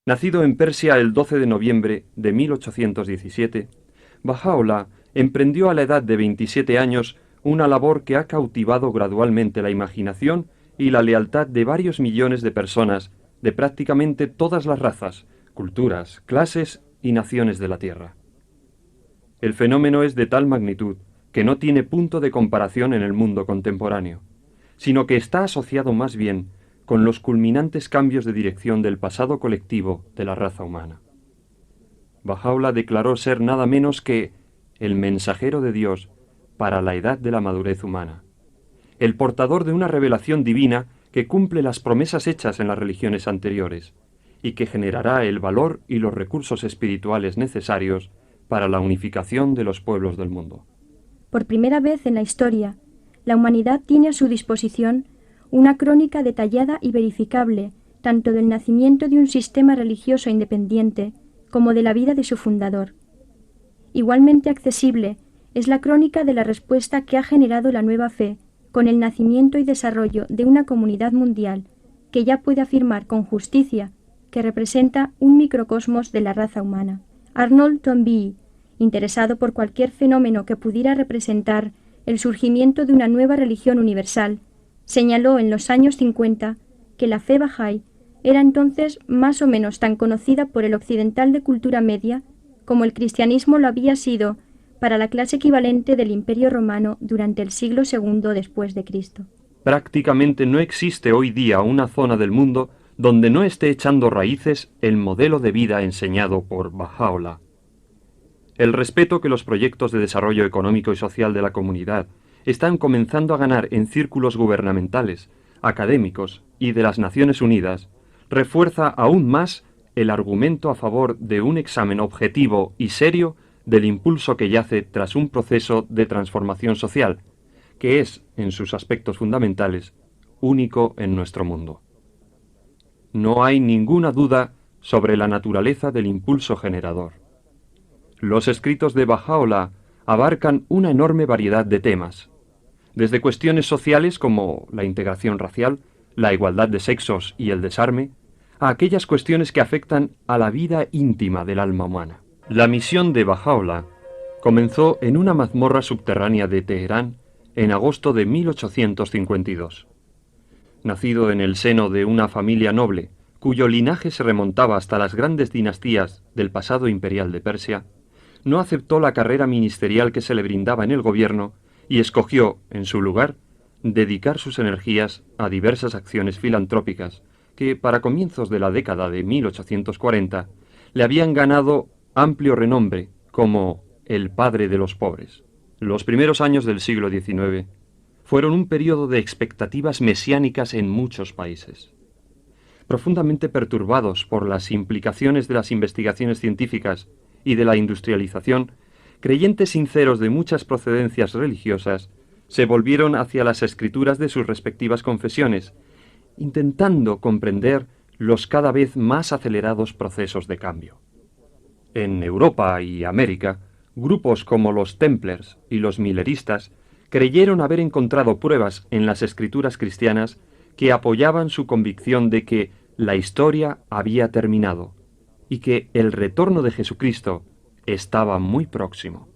Nacido en Persia el 12 de noviembre de 1817, Baha'u'lláh emprendió a la edad de 27 años una labor que ha cautivado gradualmente la imaginación y la lealtad de varios millones de personas de prácticamente todas las razas, culturas, clases y naciones de la Tierra. El fenómeno es de tal magnitud que no tiene punto de comparación en el mundo contemporáneo, sino que está asociado más bien con los culminantes cambios de dirección del pasado colectivo de la raza humana. Baha'u'lláh declaró ser nada menos que el mensajero de Dios para la edad de la madurez humana, el portador de una revelación divina que cumple las promesas hechas en las religiones anteriores y que generará el valor y los recursos espirituales necesarios para la unificación de los pueblos del mundo. Por primera vez en la historia, la humanidad tiene a su disposición una crónica detallada y verificable tanto del nacimiento de un sistema religioso independiente como de la vida de su fundador. Igualmente accesible es la crónica de la respuesta que ha generado la nueva fe con el nacimiento y desarrollo de una comunidad mundial que ya puede afirmar con justicia que representa un microcosmos de la raza humana. Arnold Toynbee, interesado por cualquier fenómeno que pudiera representar el surgimiento de una nueva religión universal, señaló en los años 50 que la fe Bahá'í era entonces más o menos tan conocida por el occidental de cultura media como el cristianismo lo había sido para la clase equivalente del Imperio Romano durante el siglo II después de Cristo. Prácticamente no existe hoy día una zona del mundo donde no esté echando raíces el modelo de vida enseñado por Baha'u'lláh. El respeto que los proyectos de desarrollo económico y social de la comunidad están comenzando a ganar en círculos gubernamentales, académicos y de las Naciones Unidas refuerza aún más el argumento a favor de un examen objetivo y serio del impulso que yace tras un proceso de transformación social, que es, en sus aspectos fundamentales, único en nuestro mundo. No hay ninguna duda sobre la naturaleza del impulso generador. Los escritos de Baha'u'lláh abarcan una enorme variedad de temas, desde cuestiones sociales como la integración racial, la igualdad de sexos y el desarme, a aquellas cuestiones que afectan a la vida íntima del alma humana. La misión de Baha'u'lláh comenzó en una mazmorra subterránea de Teherán en agosto de 1852. Nacido en el seno de una familia noble, cuyo linaje se remontaba hasta las grandes dinastías del pasado imperial de Persia, no aceptó la carrera ministerial que se le brindaba en el gobierno y escogió, en su lugar, dedicar sus energías a diversas acciones filantrópicas que, para comienzos de la década de 1840, le habían ganado amplio renombre como el padre de los pobres. Los primeros años del siglo XIX fueron un periodo de expectativas mesiánicas en muchos países. Profundamente perturbados por las implicaciones de las investigaciones científicas y de la industrialización, creyentes sinceros de muchas procedencias religiosas se volvieron hacia las escrituras de sus respectivas confesiones, intentando comprender los cada vez más acelerados procesos de cambio. En Europa y América, grupos como los Templars y los Milleristas creyeron haber encontrado pruebas en las escrituras cristianas que apoyaban su convicción de que la historia había terminado y que el retorno de Jesucristo estaba muy próximo.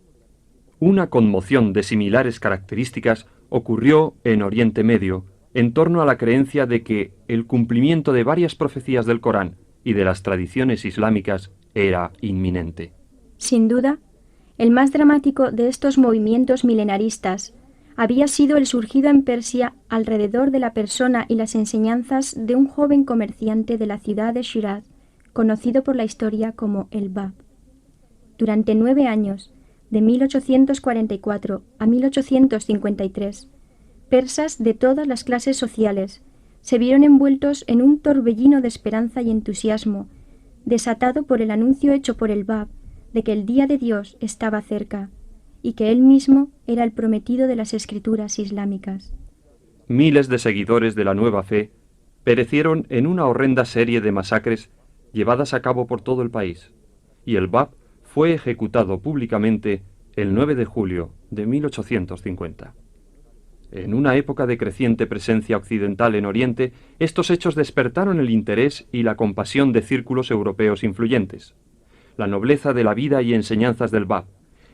Una conmoción de similares características ocurrió en Oriente Medio en torno a la creencia de que el cumplimiento de varias profecías del Corán y de las tradiciones islámicas era inminente. Sin duda, el más dramático de estos movimientos milenaristas había sido el surgido en Persia alrededor de la persona y las enseñanzas de un joven comerciante de la ciudad de Shiraz, conocido por la historia como el Bab. Durante 9 años, de 1844 a 1853, persas de todas las clases sociales se vieron envueltos en un torbellino de esperanza y entusiasmo, desatado por el anuncio hecho por el Bab de que el día de Dios estaba cerca y que él mismo era el prometido de las escrituras islámicas. Miles de seguidores de la nueva fe perecieron en una horrenda serie de masacres llevadas a cabo por todo el país, y el Bab fue ejecutado públicamente el 9 de julio de 1850. En una época de creciente presencia occidental en Oriente, estos hechos despertaron el interés y la compasión de círculos europeos influyentes. La nobleza de la vida y enseñanzas del Bab,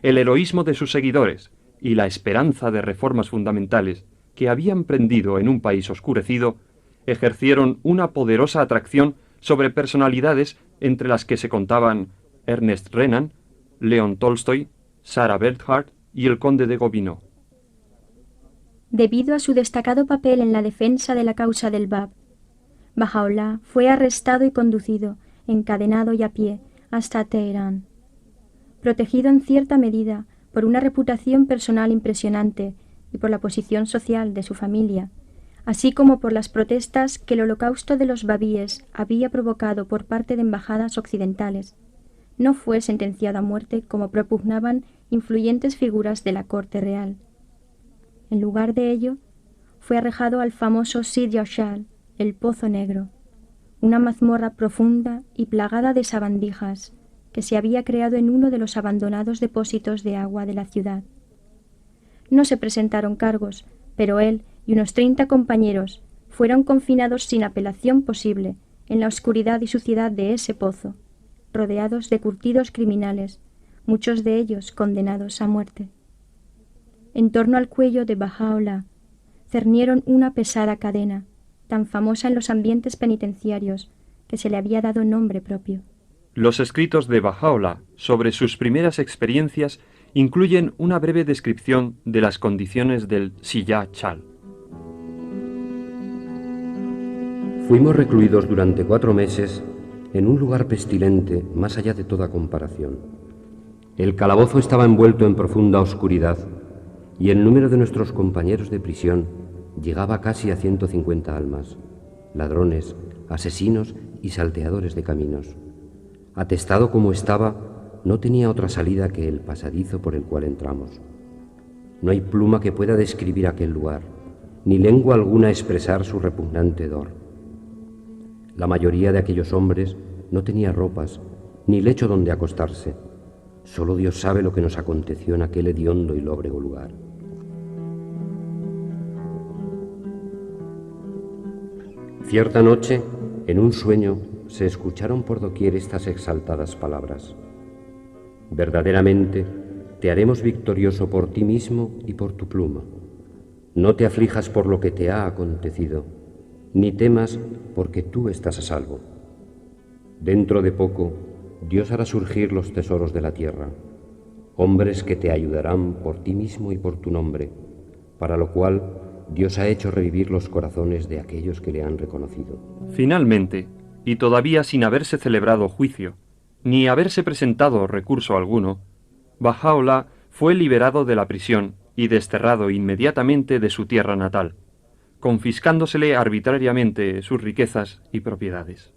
el heroísmo de sus seguidores y la esperanza de reformas fundamentales que habían prendido en un país oscurecido, ejercieron una poderosa atracción sobre personalidades entre las que se contaban Ernest Renan, León Tolstoy, Sarah Bernhardt y el conde de Gobineau. Debido a su destacado papel en la defensa de la causa del Bab, Bahá'u'lláh fue arrestado y conducido, encadenado y a pie, hasta Teherán. Protegido en cierta medida por una reputación personal impresionante y por la posición social de su familia, así como por las protestas que el holocausto de los babíes había provocado por parte de embajadas occidentales, no fue sentenciado a muerte como propugnaban influyentes figuras de la corte real. En lugar de ello, fue arrojado al famoso Sir Yashal, el Pozo Negro, una mazmorra profunda y plagada de sabandijas que se había creado en uno de los abandonados depósitos de agua de la ciudad. No se presentaron cargos, pero él y unos 30 compañeros fueron confinados sin apelación posible en la oscuridad y suciedad de ese pozo, rodeados de curtidos criminales, muchos de ellos condenados a muerte. En torno al cuello de Bahá'u'lláh cernieron una pesada cadena, tan famosa en los ambientes penitenciarios que se le había dado nombre propio. Los escritos de Bahá'u'lláh sobre sus primeras experiencias incluyen una breve descripción de las condiciones del Siyah Chal. Fuimos recluidos durante 4 meses en un lugar pestilente más allá de toda comparación. El calabozo estaba envuelto en profunda oscuridad y el número de nuestros compañeros de prisión llegaba casi a 150 almas, ladrones, asesinos y salteadores de caminos. Atestado como estaba, no tenía otra salida que el pasadizo por el cual entramos. No hay pluma que pueda describir aquel lugar, ni lengua alguna expresar su repugnante hedor. La mayoría de aquellos hombres no tenía ropas, ni lecho donde acostarse. Solo Dios sabe lo que nos aconteció en aquel hediondo y lóbrego lugar. Cierta noche, en un sueño, se escucharon por doquier estas exaltadas palabras: verdaderamente te haremos victorioso por ti mismo y por tu pluma. No te aflijas por lo que te ha acontecido, ni temas porque tú estás a salvo. Dentro de poco, Dios hará surgir los tesoros de la tierra, hombres que te ayudarán por ti mismo y por tu nombre, para lo cual Dios ha hecho revivir los corazones de aquellos que le han reconocido. Finalmente, y todavía sin haberse celebrado juicio, ni haberse presentado recurso alguno, Bahá'u'lláh fue liberado de la prisión y desterrado inmediatamente de su tierra natal, confiscándosele arbitrariamente sus riquezas y propiedades.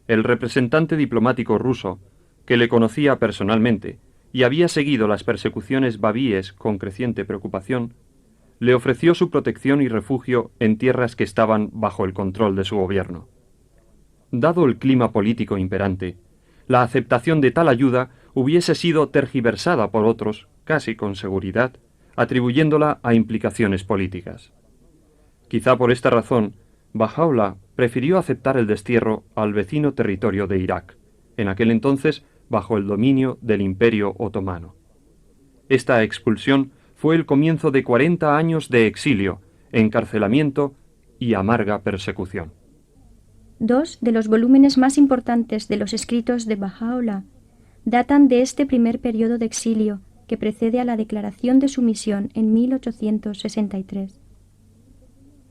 El representante diplomático ruso, que le conocía personalmente y había seguido las persecuciones babíes con creciente preocupación, le ofreció su protección y refugio en tierras que estaban bajo el control de su gobierno. Dado el clima político imperante, la aceptación de tal ayuda hubiese sido tergiversada por otros, casi con seguridad, atribuyéndola a implicaciones políticas. Quizá por esta razón, Bahá'u'lláh prefirió aceptar el destierro al vecino territorio de Irak, en aquel entonces bajo el dominio del Imperio Otomano. Esta expulsión fue el comienzo de 40 años de exilio, encarcelamiento y amarga persecución. 2 de los volúmenes más importantes de los escritos de Bahá'u'lláh datan de este primer periodo de exilio que precede a la declaración de su misión en 1863.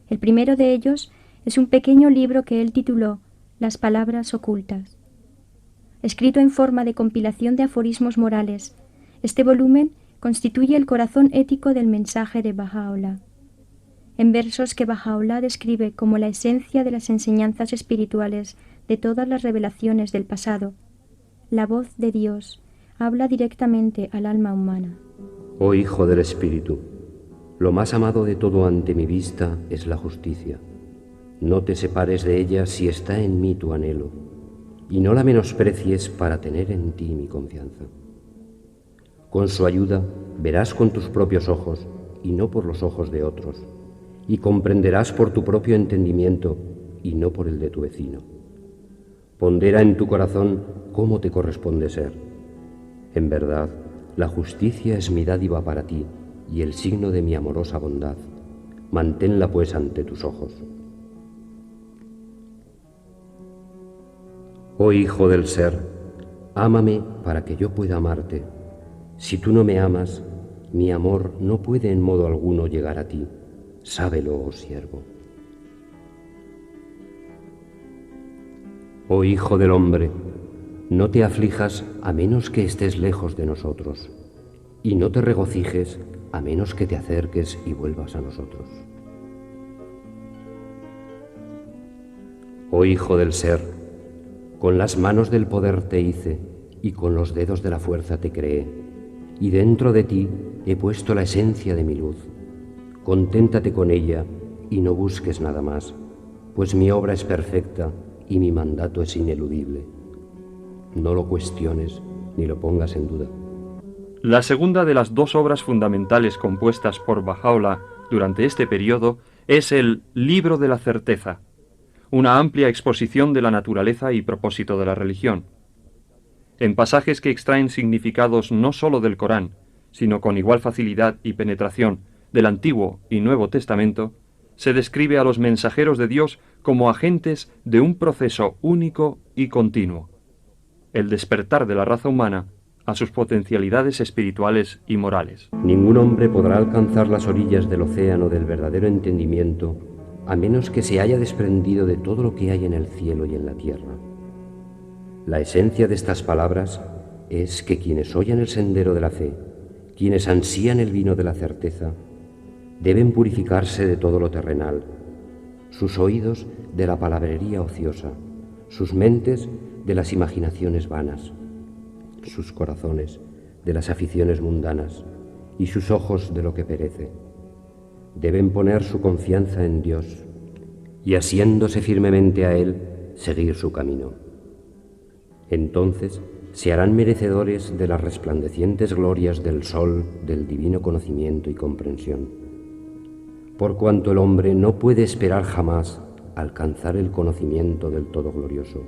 El primero de ellos es un pequeño libro que él tituló Las palabras ocultas. Escrito en forma de compilación de aforismos morales, este volumen constituye el corazón ético del mensaje de Bahá'u'lláh. En versos que Bahá'u'lláh describe como la esencia de las enseñanzas espirituales de todas las revelaciones del pasado, la voz de Dios habla directamente al alma humana. Oh Hijo del Espíritu, lo más amado de todo ante mi vista es la justicia. No te separes de ella si está en mí tu anhelo, y no la menosprecies para tener en ti mi confianza. Con su ayuda verás con tus propios ojos y no por los ojos de otros, y comprenderás por tu propio entendimiento y no por el de tu vecino. Pondera en tu corazón cómo te corresponde ser. En verdad, la justicia es mi dádiva para ti y el signo de mi amorosa bondad. Manténla pues ante tus ojos. Oh Hijo del Ser, ámame para que yo pueda amarte. Si tú no me amas, mi amor no puede en modo alguno llegar a ti. Sábelo, oh siervo. Oh Hijo del Hombre, no te aflijas a menos que estés lejos de nosotros, y no te regocijes a menos que te acerques y vuelvas a nosotros. Oh Hijo del Ser, con las manos del poder te hice, y con los dedos de la fuerza te creé, y dentro de ti he puesto la esencia de mi luz. Conténtate con ella y no busques nada más, pues mi obra es perfecta y mi mandato es ineludible. No lo cuestiones ni lo pongas en duda. La segunda de las dos obras fundamentales compuestas por Baha'u'lláh durante este periodo es el Libro de la Certeza, una amplia exposición de la naturaleza y propósito de la religión. En pasajes que extraen significados no sólo del Corán, sino con igual facilidad y penetración del Antiguo y Nuevo Testamento, se describe a los mensajeros de Dios como agentes de un proceso único y continuo, el despertar de la raza humana a sus potencialidades espirituales y morales. Ningún hombre podrá alcanzar las orillas del océano del verdadero entendimiento a menos que se haya desprendido de todo lo que hay en el cielo y en la tierra. La esencia de estas palabras es que quienes oyen el sendero de la fe, quienes ansían el vino de la certeza, deben purificarse de todo lo terrenal, sus oídos de la palabrería ociosa, sus mentes de las imaginaciones vanas, sus corazones de las aficiones mundanas y sus ojos de lo que perece. Deben poner su confianza en Dios y, asiéndose firmemente a Él, seguir su camino. Entonces se harán merecedores de las resplandecientes glorias del sol del divino conocimiento y comprensión. Por cuanto el hombre no puede esperar jamás alcanzar el conocimiento del todo glorioso,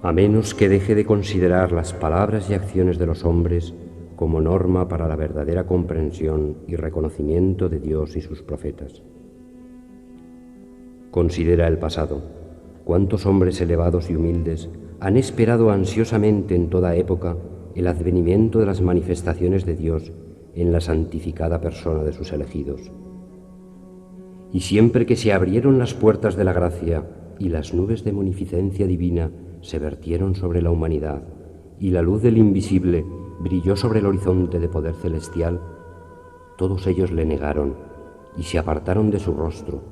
a menos que deje de considerar las palabras y acciones de los hombres como norma para la verdadera comprensión y reconocimiento de Dios y sus profetas. Considera el pasado. Cuántos hombres elevados y humildes han esperado ansiosamente en toda época el advenimiento de las manifestaciones de Dios en la santificada persona de sus elegidos. Y siempre que se abrieron las puertas de la gracia y las nubes de munificencia divina se vertieron sobre la humanidad y la luz del invisible brilló sobre el horizonte de poder celestial, todos ellos le negaron y se apartaron de su rostro,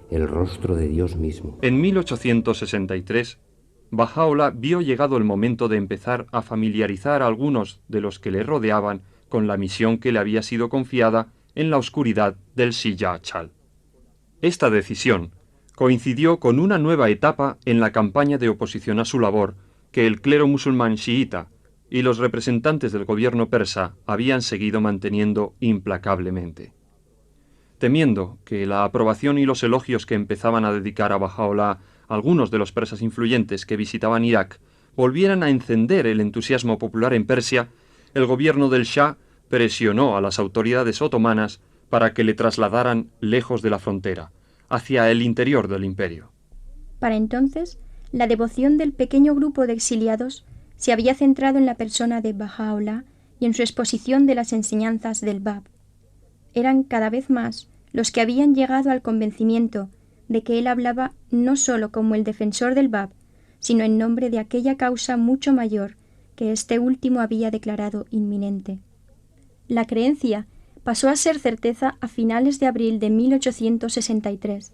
el rostro de Dios mismo. En 1863, Baha'u'lláh vio llegado el momento de empezar a familiarizar a algunos de los que le rodeaban con la misión que le había sido confiada en la oscuridad del Shiya'achal. Esta decisión coincidió con una nueva etapa en la campaña de oposición a su labor que el clero musulmán chiita y los representantes del gobierno persa habían seguido manteniendo implacablemente. Temiendo que la aprobación y los elogios que empezaban a dedicar a Baha'u'lláh algunos de los persas influyentes que visitaban Irak volvieran a encender el entusiasmo popular en Persia, el gobierno del Shah presionó a las autoridades otomanas para que le trasladaran lejos de la frontera, hacia el interior del imperio. Para entonces, la devoción del pequeño grupo de exiliados se había centrado en la persona de Baha'u'lláh y en su exposición de las enseñanzas del Bab. Eran cada vez más los que habían llegado al convencimiento de que él hablaba no sólo como el defensor del Bab, sino en nombre de aquella causa mucho mayor que este último había declarado inminente. La creencia pasó a ser certeza a finales de abril de 1863,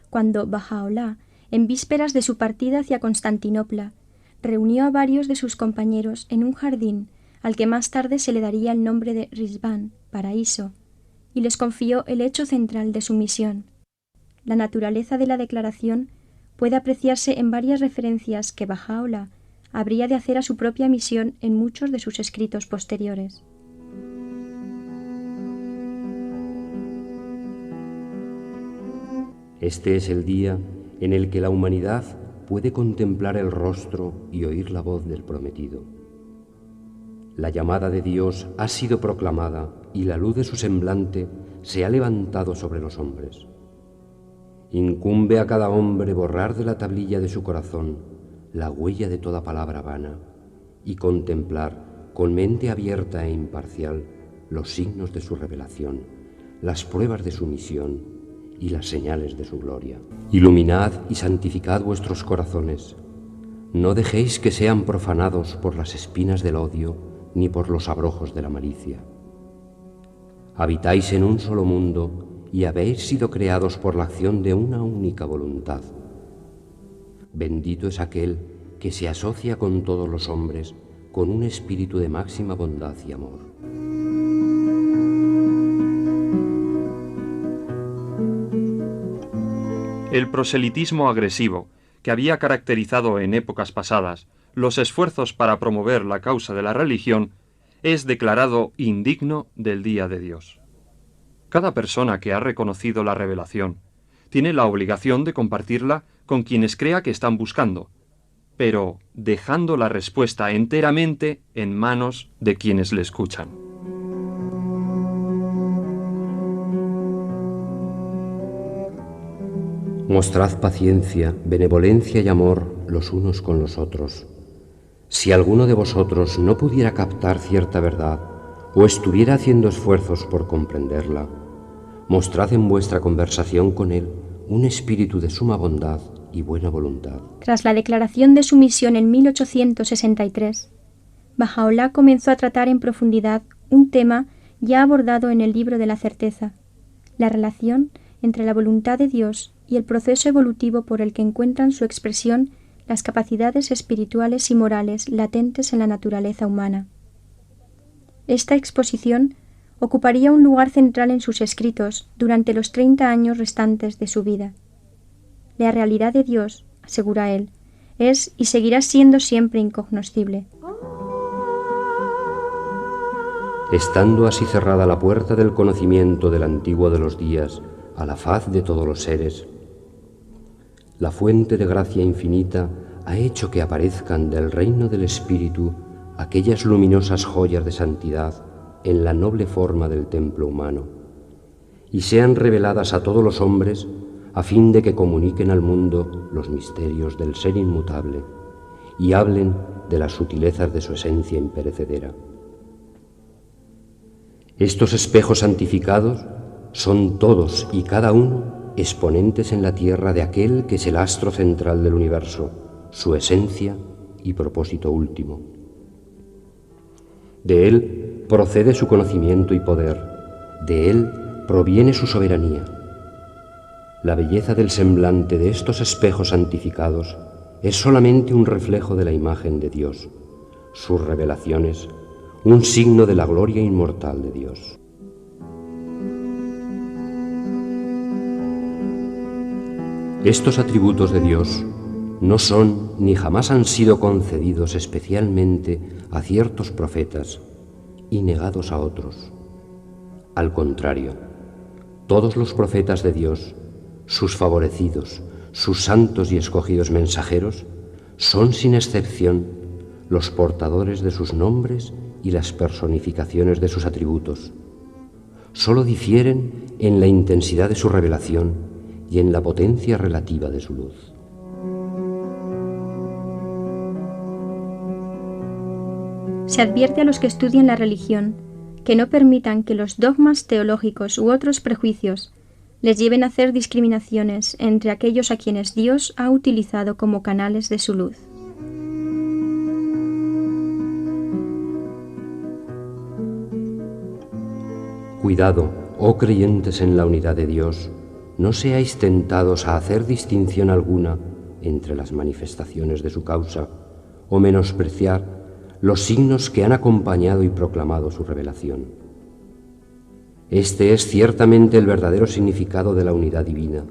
cuando Baha'u'lláh, en vísperas de su partida hacia Constantinopla, reunió a varios de sus compañeros en un jardín al que más tarde se le daría el nombre de Rizván, paraíso, y les confió el hecho central de su misión. La naturaleza de la declaración puede apreciarse en varias referencias que Baha'u'lláh habría de hacer a su propia misión en muchos de sus escritos posteriores. Este es el día en el que la humanidad puede contemplar el rostro y oír la voz del prometido. La llamada de Dios ha sido proclamada y la luz de su semblante se ha levantado sobre los hombres. Incumbe a cada hombre borrar de la tablilla de su corazón la huella de toda palabra vana y contemplar con mente abierta e imparcial los signos de su revelación, las pruebas de su misión y las señales de su gloria. Iluminad y santificad vuestros corazones. No dejéis que sean profanados por las espinas del odio ni por los abrojos de la malicia. Habitáis en un solo mundo y habéis sido creados por la acción de una única voluntad. Bendito es aquel que se asocia con todos los hombres con un espíritu de máxima bondad y amor. El proselitismo agresivo, que había caracterizado en épocas pasadas los esfuerzos para promover la causa de la religión, es declarado indigno del día de Dios. Cada persona que ha reconocido la revelación tiene la obligación de compartirla con quienes crea que están buscando, pero dejando la respuesta enteramente en manos de quienes le escuchan. Mostrad paciencia, benevolencia y amor los unos con los otros. Si alguno de vosotros no pudiera captar cierta verdad o estuviera haciendo esfuerzos por comprenderla, mostrad en vuestra conversación con él un espíritu de suma bondad y buena voluntad. Tras la declaración de su misión en 1863, Bahá'u'lláh comenzó a tratar en profundidad un tema ya abordado en el libro de la certeza, la relación entre la voluntad de Dios y el proceso evolutivo por el que encuentran su expresión las capacidades espirituales y morales latentes en la naturaleza humana. Esta exposición ocuparía un lugar central en sus escritos durante los 30 años restantes de su vida. La realidad de Dios, asegura él, es y seguirá siendo siempre incognoscible. Estando así cerrada la puerta del conocimiento del antiguo de los días a la faz de todos los seres, la fuente de gracia infinita ha hecho que aparezcan del reino del Espíritu aquellas luminosas joyas de santidad en la noble forma del templo humano, y sean reveladas a todos los hombres a fin de que comuniquen al mundo los misterios del ser inmutable y hablen de las sutilezas de su esencia imperecedera. Estos espejos santificados son todos y cada uno exponentes en la tierra de aquel que es el astro central del universo, su esencia y propósito último. De él procede su conocimiento y poder, de él proviene su soberanía. La belleza del semblante de estos espejos santificados es solamente un reflejo de la imagen de Dios, sus revelaciones, un signo de la gloria inmortal de Dios. Estos atributos de Dios no son ni jamás han sido concedidos especialmente a ciertos profetas y negados a otros. Al contrario, todos los profetas de Dios, sus favorecidos, sus santos y escogidos mensajeros, son sin excepción los portadores de sus nombres y las personificaciones de sus atributos. Solo difieren en la intensidad de su revelación y en la potencia relativa de su luz. Se advierte a los que estudian la religión que no permitan que los dogmas teológicos u otros prejuicios les lleven a hacer discriminaciones entre aquellos a quienes Dios ha utilizado como canales de su luz. Cuidado, oh creyentes en la unidad de Dios, no seáis tentados a hacer distinción alguna entre las manifestaciones de su causa o menospreciar los signos que han acompañado y proclamado su revelación. Este es ciertamente el verdadero significado de la unidad divina.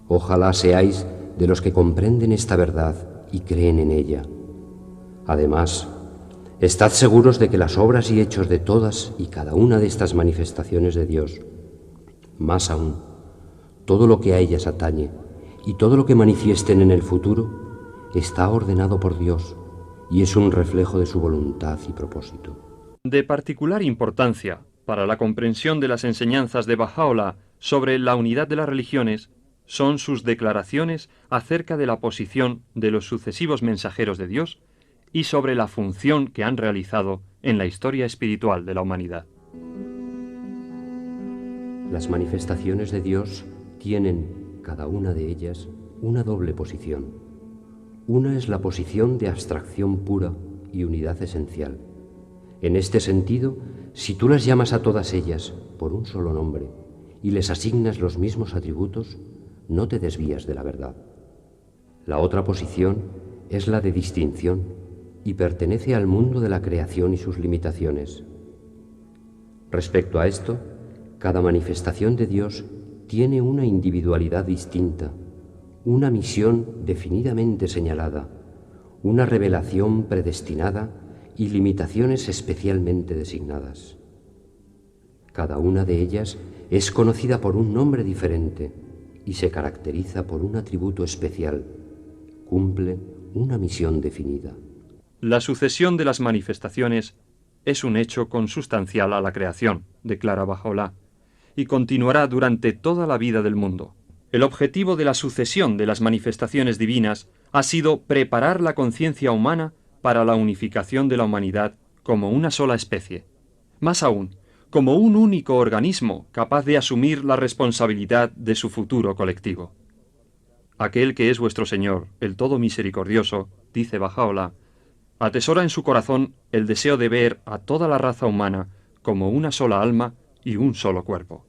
Ojalá seáis de los que comprenden esta verdad y creen en ella. Además, estad seguros de que las obras y hechos de todas y cada una de estas manifestaciones de Dios, más aún, todo lo que a ellas atañe y todo lo que manifiesten en el futuro está ordenado por Dios y es un reflejo de su voluntad y propósito. De particular importancia para la comprensión de las enseñanzas de Baha'u'lláh sobre la unidad de las religiones son sus declaraciones acerca de la posición de los sucesivos mensajeros de Dios y sobre la función que han realizado en la historia espiritual de la humanidad. Las manifestaciones de Dios tienen, cada una de ellas, una doble posición. Una es la posición de abstracción pura y unidad esencial. En este sentido, si tú las llamas a todas ellas por un solo nombre y les asignas los mismos atributos, no te desvías de la verdad. La otra posición es la de distinción y pertenece al mundo de la creación y sus limitaciones. Respecto a esto, cada manifestación de Dios tiene una individualidad distinta, una misión definidamente señalada, una revelación predestinada y limitaciones especialmente designadas. Cada una de ellas es conocida por un nombre diferente y se caracteriza por un atributo especial, cumple una misión definida. La sucesión de las manifestaciones es un hecho consustancial a la creación, declara Baha'u'lláh, y continuará durante toda la vida del mundo. El objetivo de la sucesión de las manifestaciones divinas ha sido preparar la conciencia humana para la unificación de la humanidad como una sola especie. Más aún, como un único organismo capaz de asumir la responsabilidad de su futuro colectivo. Aquel que es vuestro Señor, el Todo Misericordioso, dice Baha'u'lláh, atesora en su corazón el deseo de ver a toda la raza humana como una sola alma y un solo cuerpo.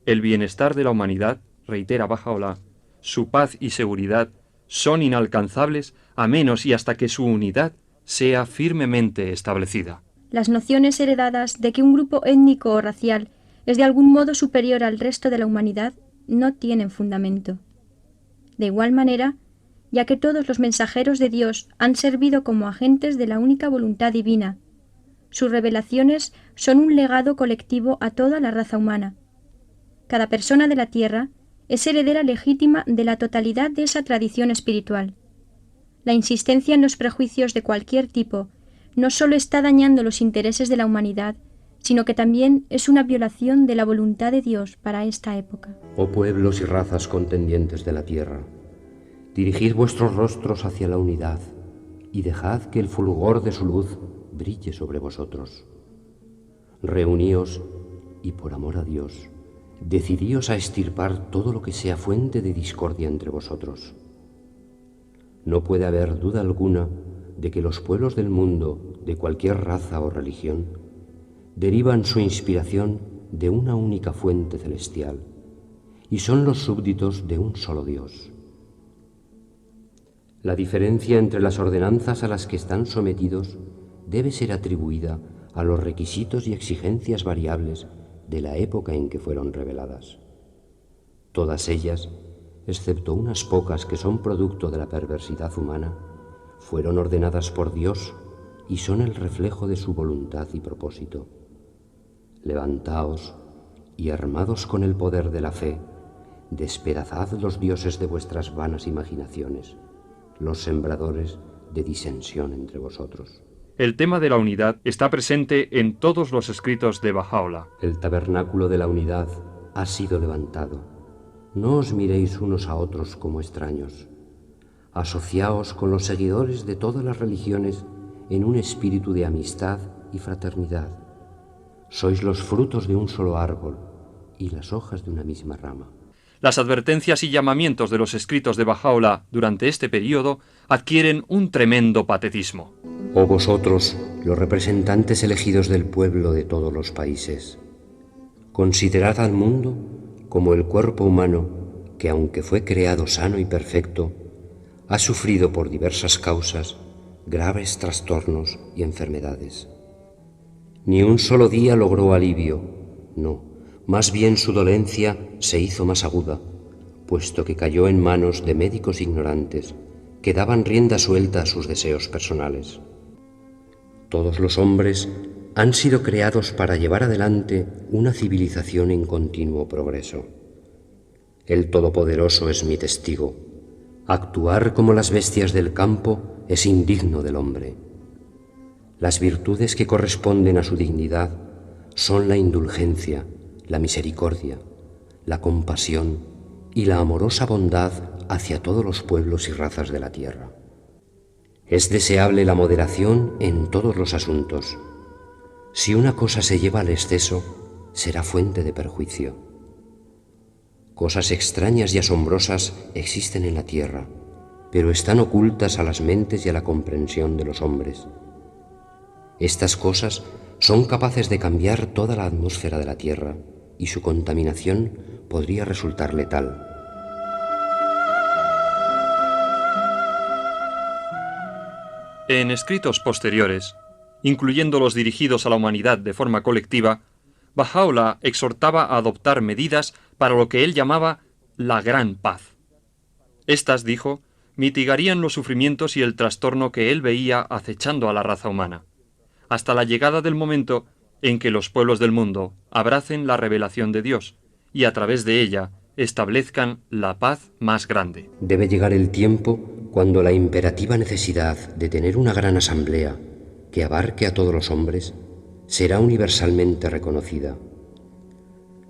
El bienestar de la humanidad, reitera Baha'u'lláh, su paz y seguridad son inalcanzables a menos y hasta que su unidad sea firmemente establecida. Las nociones heredadas de que un grupo étnico o racial es de algún modo superior al resto de la humanidad no tienen fundamento. De igual manera, ya que todos los mensajeros de Dios han servido como agentes de la única voluntad divina, sus revelaciones son un legado colectivo a toda la raza humana. Cada persona de la tierra es heredera legítima de la totalidad de esa tradición espiritual. La insistencia en los prejuicios de cualquier tipo no solo está dañando los intereses de la humanidad, sino que también es una violación de la voluntad de Dios para esta época. Oh pueblos y razas contendientes de la tierra, dirigid vuestros rostros hacia la unidad y dejad que el fulgor de su luz brille sobre vosotros. Reuníos y, por amor a Dios, decidíos a extirpar todo lo que sea fuente de discordia entre vosotros. No puede haber duda alguna de que los pueblos del mundo, de cualquier raza o religión, derivan su inspiración de una única fuente celestial y son los súbditos de un solo Dios. La diferencia entre las ordenanzas a las que están sometidos debe ser atribuida a los requisitos y exigencias variables de la época en que fueron reveladas. Todas ellas, excepto unas pocas que son producto de la perversidad humana, fueron ordenadas por Dios y son el reflejo de su voluntad y propósito. Levantaos y armados con el poder de la fe, despedazad los dioses de vuestras vanas imaginaciones, los sembradores de disensión entre vosotros. El tema de la unidad está presente en todos los escritos de Baha'u'lláh. El tabernáculo de la unidad ha sido levantado. No os miréis unos a otros como extraños. Asociaos con los seguidores de todas las religiones en un espíritu de amistad y fraternidad. Sois los frutos de un solo árbol y las hojas de una misma rama. Las advertencias y llamamientos de los escritos de Baha'u'lláh durante este período adquieren un tremendo patetismo. Oh vosotros, los representantes elegidos del pueblo de todos los países, considerad al mundo como el cuerpo humano que, aunque fue creado sano y perfecto, ha sufrido por diversas causas graves trastornos y enfermedades. Ni un solo día logró alivio, no, más bien su dolencia se hizo más aguda, puesto que cayó en manos de médicos ignorantes que daban rienda suelta a sus deseos personales. Todos los hombres han sido creados para llevar adelante una civilización en continuo progreso. El Todopoderoso es mi testigo. Actuar como las bestias del campo es indigno del hombre. Las virtudes que corresponden a su dignidad son la indulgencia, la misericordia, la compasión y la amorosa bondad hacia todos los pueblos y razas de la tierra. Es deseable la moderación en todos los asuntos. Si una cosa se lleva al exceso, será fuente de perjuicio. Cosas extrañas y asombrosas existen en la tierra, pero están ocultas a las mentes y a la comprensión de los hombres. Estas cosas son capaces de cambiar toda la atmósfera de la tierra y su contaminación podría resultar letal. En escritos posteriores, incluyendo los dirigidos a la humanidad de forma colectiva, Baha'u'lláh exhortaba a adoptar medidas para lo que él llamaba la gran paz. Estas, dijo, mitigarían los sufrimientos y el trastorno que él veía acechando a la raza humana, hasta la llegada del momento en que los pueblos del mundo abracen la revelación de Dios y a través de ella establezcan la paz más grande. Debe llegar el tiempo cuando la imperativa necesidad de tener una gran asamblea que abarque a todos los hombres será universalmente reconocida.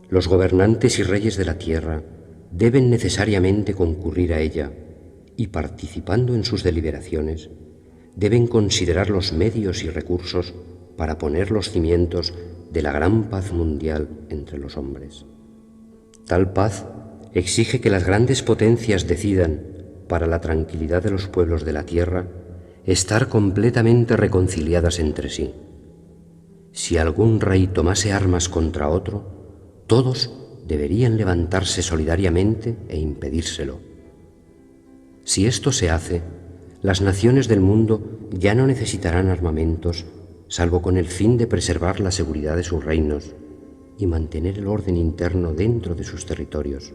Los gobernantes y reyes de la tierra deben necesariamente concurrir a ella y, participando en sus deliberaciones, deben considerar los medios y recursos para poner los cimientos de la gran paz mundial entre los hombres. Tal paz exige que las grandes potencias decidan, para la tranquilidad de los pueblos de la tierra, estar completamente reconciliadas entre sí. Si algún rey tomase armas contra otro, todos deberían levantarse solidariamente e impedírselo. Si esto se hace, las naciones del mundo ya no necesitarán armamentos, salvo con el fin de preservar la seguridad de sus reinos y mantener el orden interno dentro de sus territorios.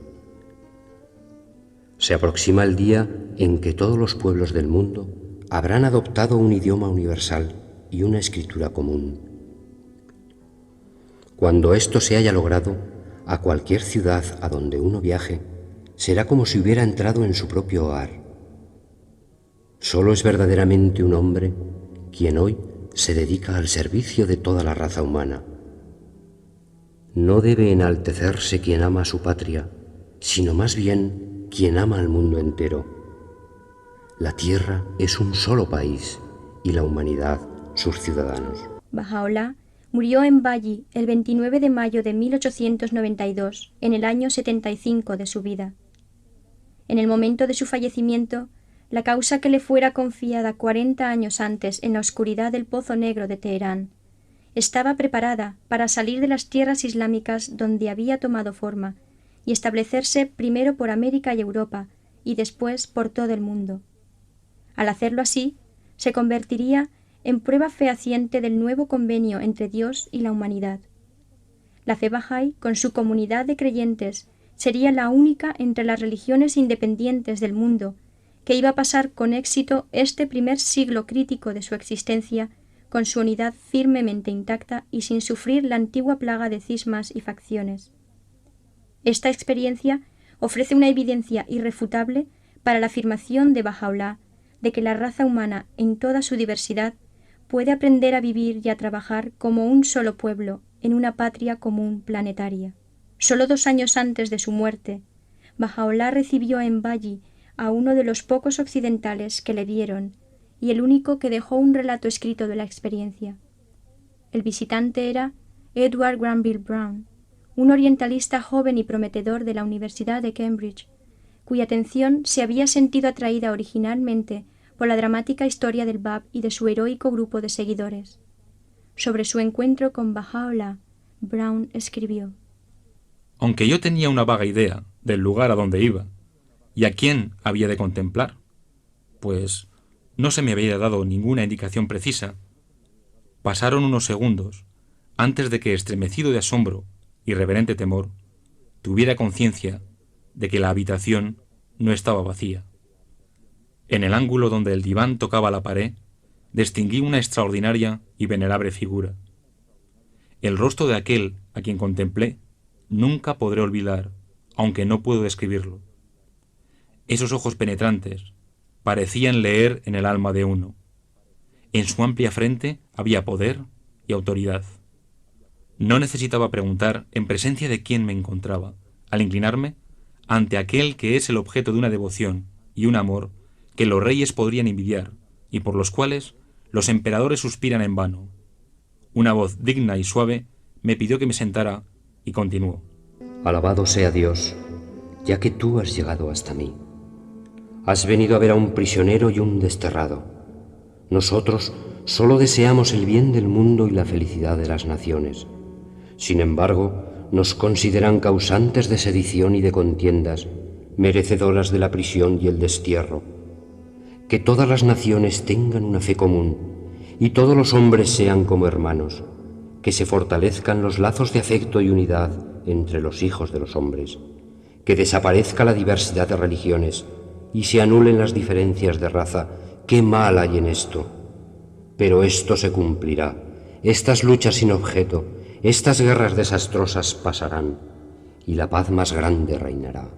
Se aproxima el día en que todos los pueblos del mundo habrán adoptado un idioma universal y una escritura común. Cuando esto se haya logrado, a cualquier ciudad a donde uno viaje, será como si hubiera entrado en su propio hogar. Solo es verdaderamente un hombre quien hoy se dedica al servicio de toda la raza humana. No debe enaltecerse quien ama a su patria, sino más bien quien ama al mundo entero. La tierra es un solo país y la humanidad sus ciudadanos. Baha'u'lláh murió en Bali el 29 de mayo de 1892, en el año 75 de su vida. En el momento de su fallecimiento, la causa que le fuera confiada 40 años antes en la oscuridad del Pozo Negro de Teherán estaba preparada para salir de las tierras islámicas donde había tomado forma y establecerse primero por América y Europa y después por todo el mundo. Al hacerlo así, se convertiría en prueba fehaciente del nuevo convenio entre Dios y la humanidad. La fe Bahá'í, con su comunidad de creyentes, sería la única entre las religiones independientes del mundo que iba a pasar con éxito este primer siglo crítico de su existencia, con su unidad firmemente intacta y sin sufrir la antigua plaga de cismas y facciones. Esta experiencia ofrece una evidencia irrefutable para la afirmación de Baha'u'lláh de que la raza humana, en toda su diversidad, puede aprender a vivir y a trabajar como un solo pueblo en una patria común planetaria. Solo 2 años antes de su muerte, Baha'u'lláh recibió en Bali a uno de los pocos occidentales que le vieron y el único que dejó un relato escrito de la experiencia. El visitante era Edward Granville Brown, un orientalista joven y prometedor de la Universidad de Cambridge, cuya atención se había sentido atraída originalmente por la dramática historia del Bab y de su heroico grupo de seguidores. Sobre su encuentro con Baha'u'lláh, Brown escribió: Aunque yo tenía una vaga idea del lugar a donde iba y a quién había de contemplar, pues no se me había dado ninguna indicación precisa, pasaron unos segundos antes de que, estremecido de asombro y reverente temor, tuviera conciencia de que la habitación no estaba vacía. En el ángulo donde el diván tocaba la pared, distinguí una extraordinaria y venerable figura. El rostro de aquel a quien contemplé nunca podré olvidar aunque no puedo describirlo. Esos ojos penetrantes parecían leer en el alma de uno. En su amplia frente había poder y autoridad. No necesitaba preguntar en presencia de quién me encontraba, al inclinarme ante aquel que es el objeto de una devoción y un amor que los reyes podrían envidiar y por los cuales los emperadores suspiran en vano. Una voz digna y suave me pidió que me sentara y continuó. Alabado sea Dios, ya que tú has llegado hasta mí. Has venido a ver a un prisionero y un desterrado. Nosotros solo deseamos el bien del mundo y la felicidad de las naciones. Sin embargo, nos consideran causantes de sedición y de contiendas, merecedoras de la prisión y el destierro. Que todas las naciones tengan una fe común y todos los hombres sean como hermanos, que se fortalezcan los lazos de afecto y unidad entre los hijos de los hombres, que desaparezca la diversidad de religiones y se anulen las diferencias de raza. ¡Qué mal hay en esto! Pero esto se cumplirá. Estas luchas sin objeto, estas guerras desastrosas pasarán y la paz más grande reinará.